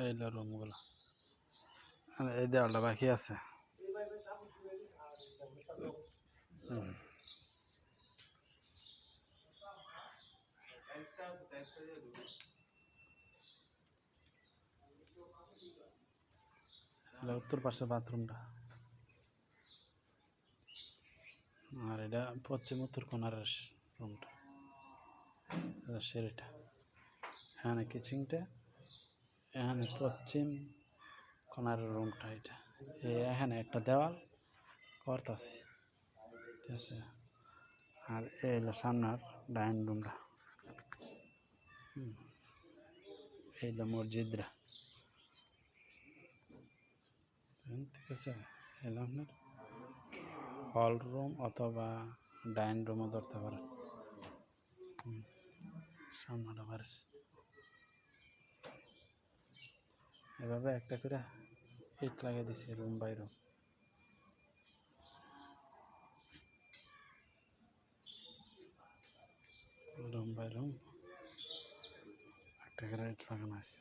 এইগুলো রুমগুলো, আর এই দেওয়ালটা বাকি আছে। উত্তর পাশে বাথরুমটা, আর এটা পশ্চিম উত্তর কোণার রুমটা, সিঁড়িটা। এখানে কিচেনটা, এখানে পশ্চিম কোণার রুমটা। এটা এখানে একটা দেওয়াল করতেছে, ঠিক আছে। আর এই হলো সামনের ডাইনিং রুমটা, এই হলো মসজিদরা, ঠিক আছে। এলো আপনার হল রুম অথবা ডাইনিং রুমও ধরতে পারেন। সামনেটা বাড়ি, এভাবে একটা করে ইট লাগিয়ে দিছি room by room. Room by room একটা করে ইট লাগানো আছে।